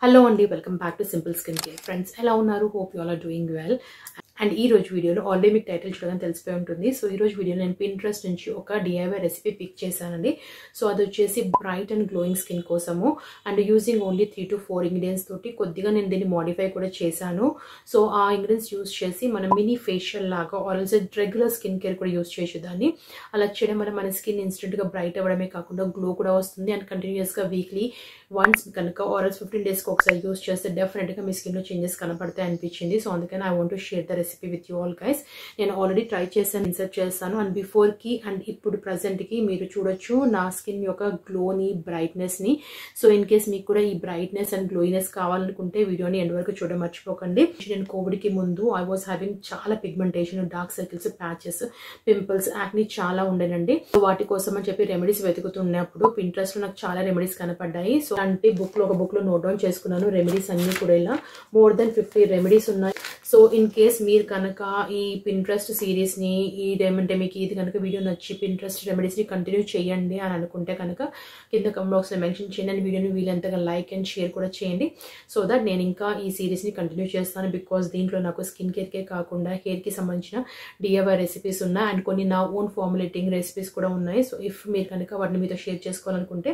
Hello and welcome back to Simple Skincare. Friends, ఎలా ఉన్నారు? Hope you all are doing well. And ఈ రోజు వీడియోలో ఆల్రెడీ మీకు టైటిల్ చూడగానే తెలిసిపోయి ఉంటుంది. సో ఈ రోజు వీడియోలో నేను Pinterest నుంచి ఒక DIY రెసిపీ పిక్ చేశానండి. సో అది వచ్చేసి బ్రైట్ అండ్ గ్లోయింగ్ స్కిన్ కోసము and using only 3 to 4 ingredients తోటి కొద్దిగా నేను దీన్ని మోడిఫై కూడా చేశాను. సో ఆ ఇంగ్రీడియంట్స్ యూజ్ చేసి మనం మినీ ఫేషియల్ లాగా ఆల్సో రెగ్యులర్ స్కిన్ కేర్ కూడా యూజ్ చేయొచ్చు. దాన్ని అలా చేయడం వల్ల మన స్కిన్ ఇన్స్టెంట్గా బ్రైట్ అవ్వడమే కాకుండా గ్లో కూడా వస్తుంది. అండ్ కంటిన్యూస్గా వీక్లీ వన్స్ కనుక ఆర్ఎల్స్ 15 డేస్కి ఒకసారి యూజ్ చేస్తే డెఫినెట్గా మీ స్కిన్లో చేంజెస్ కనపడతాయి అనిపించింది. సో అందుకని I want to share the recipe with you all guys. నేను ఆల్రెడీ ట్రై చేశాను, ఇన్సర్ట్ చేస్తాను. అండ్ బిఫోర్కి అండ్ ఇప్పుడు ప్రజెంట్కి మీరు చూడొచ్చు నా స్కిన్ యొక్క గ్లోని, బ్రైట్నెస్ని. సో ఇన్ కేస్ మీకు కూడా ఈ బ్రైట్నెస్ అండ్ గ్లోయినెస్ కావాలనుకుంటే వీడియోని ఎండ్ వరకు చూడడం మర్చిపోకండి. నేను కోవిడ్కి ముందు ఐ వాజ్ హ్యావింగ్ చాలా pigmentation, dark circles, patches, pimples, acne చాలా ఉండేనండి. సో వాటి కోసం అని చెప్పి రెమెడీస్ వెతుకుతున్నప్పుడు Pinterest లో నాకు చాలా రెమెడీస్ కనపడ్డాయి. సో అంటే ఒక బుక్ లో నోట్ డౌన్ చేసుకున్నాను రెమెడీస్ అన్ని కూడా. ఇలా మోర్ దెన్ 50 రెమెడీస్ ఉన్నాయి. సో ఇన్ కేస్ మీరు కనుక ఈ Pinterest సిరీస్ ని అంటే మీకు ఇది కనుక వీడియో నచ్చి Pinterest రెమెడీస్ ని కంటిన్యూ చేయండి అని అనుకుంటే కనుక కింద కామెంట్ బాక్స్ లో మెన్షన్ చేయండి. అండ్ వీడియోని వీలంతగా లైక్ అండ్ షేర్ కూడా చేయండి. సో దట్ నేను ఇంకా ఈ సిరీస్ ని కంటిన్యూ చేస్తాను. బికాస్ దీంట్లో నాకు స్కిన్ కేర్ కే కాకుండా హెయిర్ కి సంబంధించిన DIY రెసిపీస్ ఉన్నాయి అండ్ కొన్ని నా ఓన్ ఫార్ములేటింగ్ రెసిపీస్ కూడా ఉన్నాయి. సో ఇఫ్ మీరు కనుక వాటిని మీతో షేర్ చేసుకోవాలనుకుంటే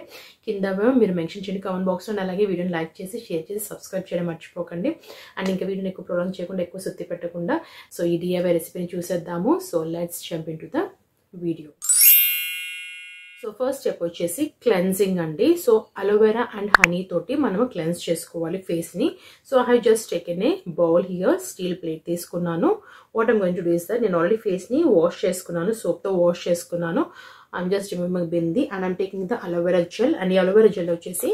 కింద మీరు మెన్షన్ చేయండి కామెంట్ బాక్స్ లో. అలాగే వీడియోని లైక్ చేసి షేర్ చేసి సబ్స్క్రైబ్ చేయడం మర్చిపోకండి. అండ్ ఇంకా వీడియోని ఎక్కువ ప్రొలాంగ్ చేయకుండా, ఎక్కువ సుత్తి పెట్టకుండా సో ఈ DIY రెసిపీని చూసేద్దాము. So let's jump into the video. So first step వచ్చేసి క్లెన్జింగ్ అండి. సో అలోవెరా అండ్ హనీ తోటి మనము క్లెన్స్ చేసుకోవాలి ఫేస్ ని. So I just taken a bowl here, steel plate తీసుకున్నాను. What I'm going to do is that నేను already face ని wash చేసుకున్నాను, సోప్ తో వాష్ చేసుకున్నాను. I'm just removing bindi and I'm taking the aloe vera gel. And the aloe vera gel వచ్చేసి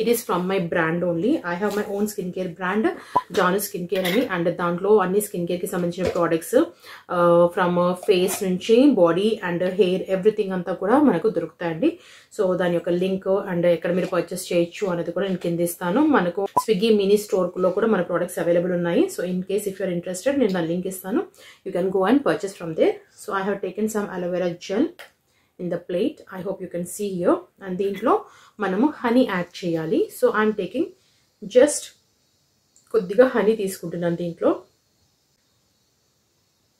it is from my brand only. I have my own skincare brand, Janus Skincare అని. And దాంట్లో అన్ని skin care కి సంబంధించిన products from face నుంచి body and hair everything అంతా కూడా మనకు దొరుకుతాయండి. సో దాని యొక్క లింక్ అండ్ ఎక్కడ మీరు పర్చేస్ చేయొచ్చు అనేది కూడా నేను కింద ఇస్తాను. మనకు స్విగ్గీ మినీ స్టోర్ లో కూడా మన ప్రోడక్ట్స్ అవైలబుల్ ఉన్నాయి. So in case if you're interested నేను దాని లింక్ ఇస్తాను. You can go and purchase from there. So I have taken some aloe vera gel in the plate. I hope you can see here. And దీంట్లో మనము honey add చేయాలి. So I'm taking just కొద్దిగా honey తీసుకుంటున్నాను దీంట్లో.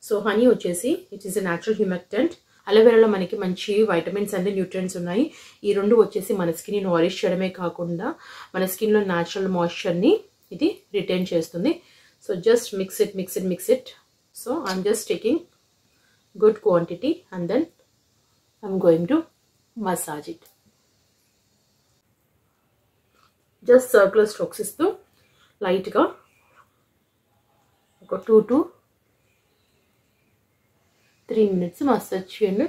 So honey వచ్చేసి it is a natural humectant. అలోవెరాలో మనకి మంచి వైటమిన్స్ అండ్ న్యూట్రియంట్స్ ఉన్నాయి. ఈ రెండు వచ్చేసి మన స్కిన్ నారిష్ చేయడమే కాకుండా మన స్కిన్ లో న్యాచురల్ మాయిశ్చర్ ని ఇది రిటైన్ చేస్తుంది. So just mix it. So I'm just taking good quantity and then I'm going to massage it. Just circular strokes istu light ga oka 2 to 3 minutes massage cheyandi.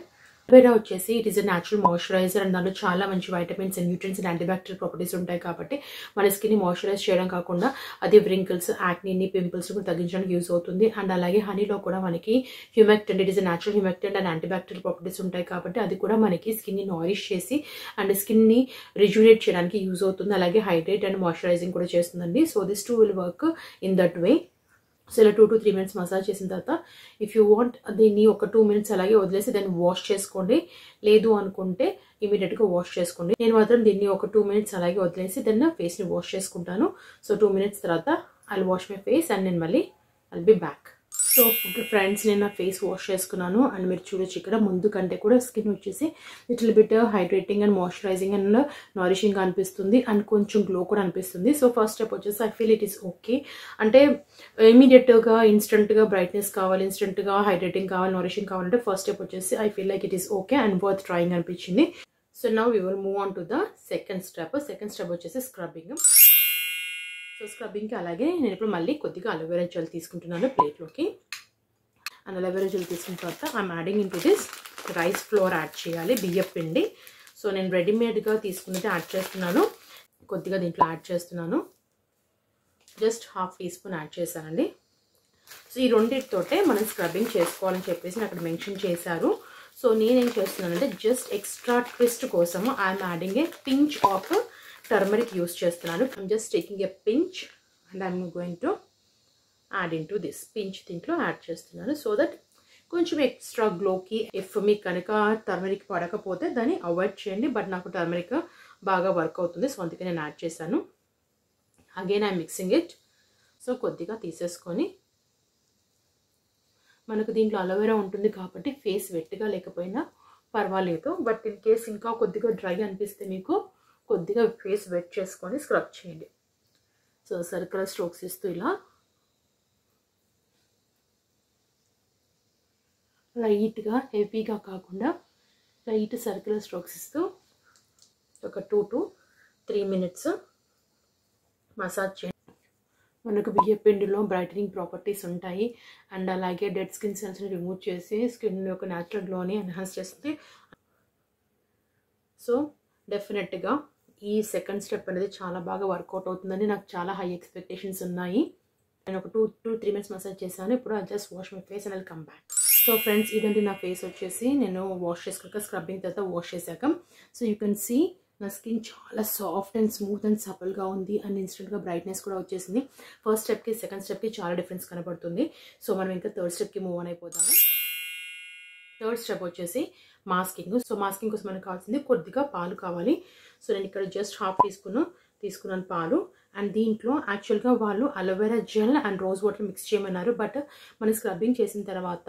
Aloe vera వచ్చేసి it is a natural moisturiser and దాంట్లో చాలా మంచి vitamins and nutrients and antibacterial properties ఉంటాయి కాబట్టి మన skin ని moisturise చేయడం కాకుండా అది వ్రింకిల్స్, యాక్నీని, పింపుల్స్ కూడా తగ్గించడానికి యూజ్ అవుతుంది. అండ్ అలాగే హనీలో కూడా మనకి humectant, it is a natural humectant and antibacterial properties ఉంటాయి కాబట్టి అది కూడా మనకి స్కిన్ ని నారిష్ చేసి అండ్ స్కిన్ ని రిజ్యునేట్ చేయడానికి యూజ్ అవుతుంది. అలాగే హైడ్రేట్ అండ్ మాయిశ్చరైజింగ్ కూడా చేస్తుందండి. So this two will work in that way. So ఇలా 2 to 3 minutes మసాజ్ చేసిన తర్వాత ఇఫ్ యూ వాంట్ దీన్ని ఒక 2 minutes అలాగే వదిలేసి దాన్ని వాష్ చేసుకోండి. లేదు అనుకుంటే ఇమీడియట్గా వాష్ చేసుకోండి. నేను మాత్రం దీన్ని ఒక 2 minutes అలాగే వదిలేసి దాన్ని ఫేస్ని వాష్ చేసుకుంటాను. సో 2 minutes తర్వాత I'll wash my face and నేను మళ్ళీ I'll be back. So friends నేను నా ఫేస్ వాష్ చేసుకున్నాను అండ్ మీరు చూడొచ్చు ఇక్కడ ముందు కంటే కూడా స్కిన్ వచ్చేసి little bit hydrating and moisturising and nourishing అనిపిస్తుంది అండ్ కొంచెం గ్లో కూడా అనిపిస్తుంది. సో ఫస్ట్ స్టెప్ వచ్చేసి I feel it is okay. అంటే ఇమీడియట్గా ఇన్స్టెంట్గా బ్రైట్నెస్ కావాలి, ఇన్స్టెంట్గా హైడ్రేటింగ్ కావాలి, నారిషింగ్ కావాలంటే ఫస్ట్ స్టెప్ వచ్చేసి I feel like it is okay and worth trying అనిపించింది. So now we will move on to the second step. Second step వచ్చేసి స్క్రబ్బింగ్. సో స్క్రబ్బింగ్కి అలాగే నేను ఇప్పుడు మళ్ళీ కొద్దిగా అలోవెరా జెల్ తీసుకుంటున్నాను ప్లేట్లోకి. అండ్ అలోవెరా జెల్ తీసుకున్న తర్వాత I'm adding in to this rice flour add చేయాలి, బియ్యం పిండి. సో నేను రెడీమేడ్గా తీసుకున్నది యాడ్ చేస్తున్నాను. కొద్దిగా దీంట్లో యాడ్ చేస్తున్నాను, జస్ట్ 1/2 teaspoon యాడ్ చేశానండి. సో ఈ రెండింటితోటే మనం స్క్రబ్బింగ్ చేసుకోవాలని చెప్పేసి అక్కడ మెన్షన్ చేశారు. సో నేనేం చేస్తున్నానంటే జస్ట్ ఎక్స్ట్రా ట్విస్ట్ కోసము I'm adding a pinch of turmeric use చేస్తున్నాను. I'm just taking a pinch and I'm going to add into this. Pinch దీంట్లో యాడ్ చేస్తున్నాను సో దట్ కొంచెం ఎక్స్ట్రా గ్లోకి. ఇఫ్ మీకు కనుక టర్మరిక్ పడకపోతే దాన్ని అవాయిడ్ చేయండి. బట్ నాకు టర్మరిక్ బాగా వర్క్ అవుతుంది సో అందుకే నేను యాడ్ చేశాను. Again I mixing it. So కొద్దిగా తీసేసుకొని, మనకు దీంట్లో అలోవెరా ఉంటుంది కాబట్టి ఫేస్ వెట్గా లేకపోయినా పర్వాలేదు. బట్ ఇన్ కేస్ ఇంకా కొద్దిగా డ్రై అనిపిస్తే మీకు కొద్దిగా ఫేస్ వెట్ చేసుకొని స్క్రబ్ చేయండి. సో సర్కులర్ స్ట్రోక్స్ ఇస్తూ ఇలా లైట్గా, హెవీగా కాకుండా లైట్ సర్కులర్ స్ట్రోక్స్ ఇస్తూ ఒక 2 to 3 minutes మసాజ్ చేయండి. మనకు బియ్య పిండిలో బ్రైటనింగ్ ప్రాపర్టీస్ ఉంటాయి అండ్ అలాగే డెడ్ స్కిన్ సెల్స్ని రిమూవ్ చేసి స్కిన్ యొక్క న్యాచురల్ గ్లోని ఎన్హాన్స్ చేస్తుంది. సో డెఫినెట్గా ఈ సెకండ్ స్టెప్ అనేది చాలా బాగా వర్కౌట్ అవుతుందని నాకు చాలా హై ఎక్స్పెక్టేషన్స్ ఉన్నాయి. నేను ఒక 2 to 3 minutes మసాజ్ చేశాను. ఇప్పుడు I just wash my face and I'll come back. So friends, ఇదండి నా ఫేస్ వచ్చేసి నేను వాష్ చేసుకున్నాక, స్క్రబ్బింగ్ తర్వాత వాష్ చేశాక. సో యూ కెన్ సీ నా స్కిన్ చాలా సాఫ్ట్ అండ్ స్మూత్ అండ్ సపల్గా ఉంది అండ్ ఇన్స్టెంట్గా బ్రైట్నెస్ కూడా వచ్చేసింది. ఫస్ట్ స్టెప్కి సెకండ్ స్టెప్కి చాలా డిఫరెన్స్ కనబడుతుంది. సో మనం ఇంకా థర్డ్ స్టెప్కి మూవ్ ఆన్ అయిపోతాము. థర్డ్ స్టెప్ వచ్చేసి మాస్కింగ్. సో మాస్కింగ్ కోసం మనకు కావాల్సింది కొద్దిగా పాలు కావాలి. సో నేను ఇక్కడ జస్ట్ ½ teaspoon తీసుకున్నాను పాలు. అండ్ దీంట్లో యాక్చువల్గా వాళ్ళు aloe vera gel and rose water mix చేయమన్నారు. బట్ మనం స్క్రబ్బింగ్ చేసిన తర్వాత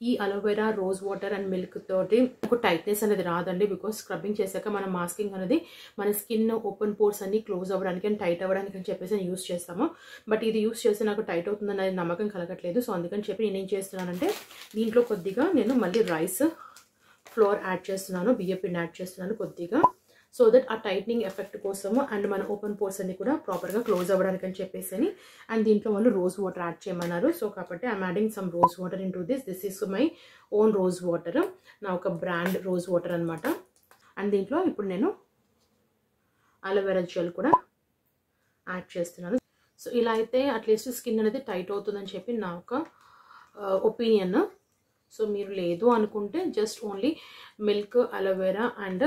ఈ aloe vera, rose water and milk తోటి ఒక టైట్నెస్ అనేది రాదండి. బికాస్ స్క్రబ్బింగ్ చేశాక మన మాస్కింగ్ అనేది మన స్కిన్ ఓపెన్ పోర్స్ అన్ని క్లోజ్ అవ్వడానికి అండ్ టైట్ అవ్వడానికి అని చెప్పేసి నేను యూస్ చేస్తాము. బట్ ఇది యూస్ చేస్తే నాకు టైట్ అవుతుందని అది నమ్మకం కలగట్లేదు. సో అందుకని చెప్పి నేను ఏం చేస్తున్నానంటే దీంట్లో కొద్దిగా నేను మళ్ళీ రైస్ ఫ్లోర్ యాడ్ చేస్తున్నాను, బియ్య పిండి యాడ్ చేస్తున్నాను కొద్దిగా. సో దట్ ఆ టైట్నింగ్ ఎఫెక్ట్ కోసము అండ్ మన ఓపెన్ పోర్స్ అన్ని కూడా ప్రాపర్గా క్లోజ్ అవ్వడానికి అని చెప్పేసి. అండ్ దీంట్లో వాళ్ళు రోజ్ వాటర్ యాడ్ చేయమన్నారు. సో కాబట్టి I'm adding some rose water in to this is my own rose water, నా ఒక బ్రాండ్ రోజ్ వాటర్ అనమాట. అండ్ దీంట్లో ఇప్పుడు నేను అలోవెరా జెల్ కూడా యాడ్ చేస్తున్నాను. సో ఇలా అయితే అట్లీస్ట్ స్కిన్ అనేది టైట్ అవుతుందని చెప్పి నా ఒక ఒపీనియన్. సో మీరు లేదు అనుకుంటే just only milk, aloe vera and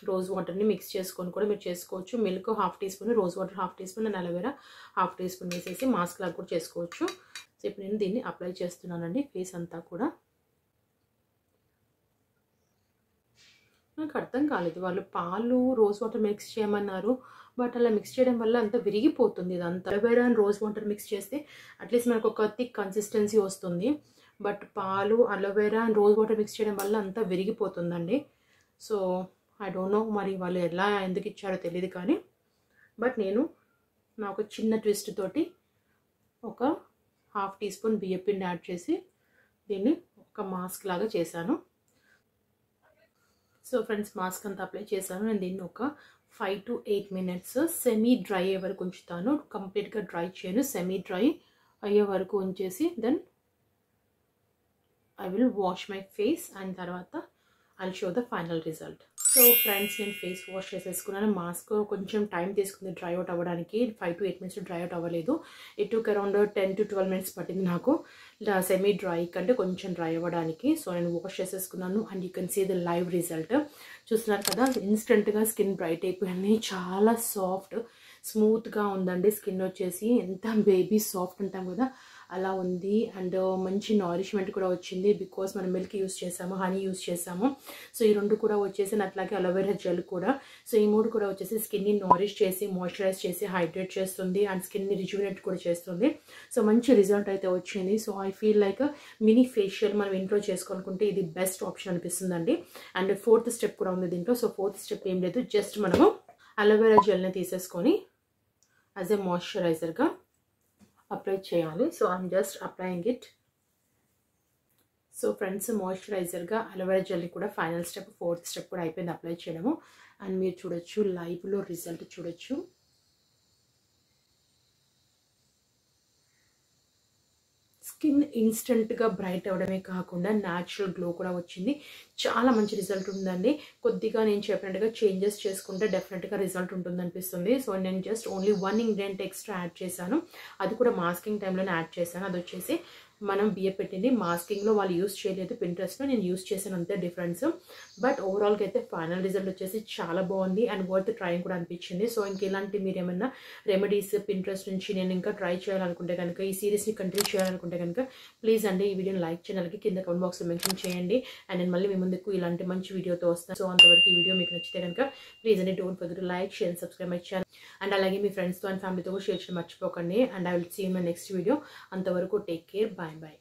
rose వాటర్ని మిక్స్ చేసుకొని కూడా మీరు చేసుకోవచ్చు. Milk ½ teaspoon, rose water ½ teaspoon and aloe vera ½ teaspoon వేసేసి మాస్క్ లాగా కూడా చేసుకోవచ్చు. సో ఇప్పుడు నేను దీన్ని అప్లై చేస్తున్నానండి ఫేస్ అంతా కూడా. నాకు అర్థం కాలేదు, వాళ్ళు పాలు, రోజ్ వాటర్ మిక్స్ చేయమన్నారు. బట్ అలా మిక్స్ చేయడం వల్ల అంతా విరిగిపోతుంది ఇదంతా. Aloe vera and rose water mix చేస్తే అట్లీస్ట్ మనకు ఒక థిక్ కన్సిస్టెన్సీ వస్తుంది. బట్ పాలు, aloe vera and rose water mix చేయడం వల్ల అంతా విరిగిపోతుందండి. సో ఐ డోంట్ నో మరి వాళ్ళు ఎలా ఎందుకు ఇచ్చారో తెలియదు కానీ, బట్ నేను నా ఒక చిన్న ట్విస్ట్ తోటి ఒక ½ teaspoon బియ్య పిండి యాడ్ చేసి దీన్ని ఒక మాస్క్ లాగా చేశాను. సో ఫ్రెండ్స్, మాస్క్ అంతా అప్లై చేశాను. నేను దీన్ని ఒక 5 to 8 minutes సెమీ డ్రై అయ్యే వరకు ఉంచుతాను. కంప్లీట్గా డ్రై చేయను, సెమీ డ్రై అయ్యే వరకు ఉంచేసి then I will wash my face and తర్వాత I'll show the final result. So friends, నేను ఫేస్ వాష్ చేసేసుకున్నాను. మాస్క్ కొంచెం టైం తీసుకుంది డ్రై అవుట్ అవ్వడానికి. 5 to 8 minutes డ్రై అవుట్ అవ్వలేదు. It took around 10 to 12 minutes పట్టింది నాకు సెమీ డ్రై కంటే కొంచెం డ్రై అవ్వడానికి. సో నేను వాష్ చేసేసుకున్నాను and you can see the live result. చూస్తున్నారు కదా, ఇన్స్టెంట్గా స్కిన్ బ్రైట్ అయిపోయింది. చాలా సాఫ్ట్ స్మూత్గా ఉందండి స్కిన్ వచ్చేసి. ఎంత బేబీ సాఫ్ట్ ఉంటాం కదా అలా ఉంది. అండ్ మంచి నారిష్మెంట్ కూడా వచ్చింది బికాస్ మనం మిల్క్ యూస్ చేసాము, హనీ యూస్ చేసాము. సో ఈ రెండు కూడా వచ్చేసి అట్లాగే అలోవెరా జెల్ కూడా. సో ఈ మూడు కూడా వచ్చేసి స్కిన్ని నారిష్ చేసి, మాయిశ్చరైజ్ చేసి, హైడ్రేట్ చేస్తుంది అండ్ స్కిన్ని రిజ్యూనేట్ కూడా చేస్తుంది. సో మంచి రిజల్ట్ అయితే వచ్చింది. So I feel like mini facial మనం ఇంట్లో చేసుకోనుకుంటే ఇది బెస్ట్ ఆప్షన్ అనిపిస్తుందండి. అండ్ ఫోర్త్ స్టెప్ కూడా ఉంది దీంట్లో. సో ఫోర్త్ స్టెప్ ఏం లేదు, జస్ట్ మనము అలోవెరా జెల్ని తీసేసుకొని యాజ్ ఎ మాయిశ్చరైజర్గా అప్లై చేయాలి. So I'm just applying it. So friends, మాయిశ్చరైజర్గా అలోవెరా జెల్ని కూడా ఫైనల్ స్టెప్, ఫోర్త్ స్టెప్ కూడా అయిపోయింది అప్లై చేయడము. అండ్ మీరు చూడొచ్చు, లైవ్లో రిజల్ట్ చూడొచ్చు. స్కిన్ ఇన్స్టెంట్గా బ్రైట్ అవ్వడమే కాకుండా న్యాచురల్ గ్లో కూడా వచ్చింది. చాలా మంచి రిజల్ట్ ఉందండి. కొద్దిగా నేను చెప్పినట్టుగా చేంజెస్ చేసుకుంటే డెఫినెట్గా రిజల్ట్ ఉంటుంది అనిపిస్తుంది. సో నేను just only 1 ingredient extra add చేశాను. అది కూడా మాస్కింగ్ టైంలోనే యాడ్ చేశాను. అది వచ్చేసి మనం బియ్యం పెట్టింది మాస్కింగ్లో వాళ్ళు యూస్ చేయలేదు, పింట్రెస్ట్లో నేను యూస్ చేశాను, అంతే డిఫరెన్స్. బట్ ఓవరాల్గా అయితే ఫైనల్ రిజల్ట్ వచ్చేసి చాలా బాగుంది అండ్ వర్త్ ట్రైయింగ్ కూడా అనిపించింది. సో ఇంకెలాంటి మీరు ఏమైనా రెమెడీస్ పింట్రెస్ట్ నుంచి నేను ఇంకా ట్రై చేయాలనుకుంటే కనుక, ఈ సిరీస్ని కంటిన్యూ చేయాలనుకుంటే కనుక ప్లీజ్ అండి ఈ వీడియోని లైక్ చేయాలి, కింద కామెంట్ బాక్స్లో మెన్షన్ చేయండి. అండ్ నేను మళ్ళీ మీ ముందుకు ఇలాంటి మంచి వీడియోతో వస్తాను. సో అంతవరకు ఈ వీడియో మీకు నచ్చితే కనుక ప్లీజ్ అండి don't forget to like, share, subscribe my channel. And అలాగే మీ ఫ్రెండ్స్తో అండ్ ఫ్యామిలీతో కూడా షేర్ చేయడం మర్చిపోకండి. And I will see in my next video. అంతవరకు టేక్ కేర్, బాయ్ బాయ్.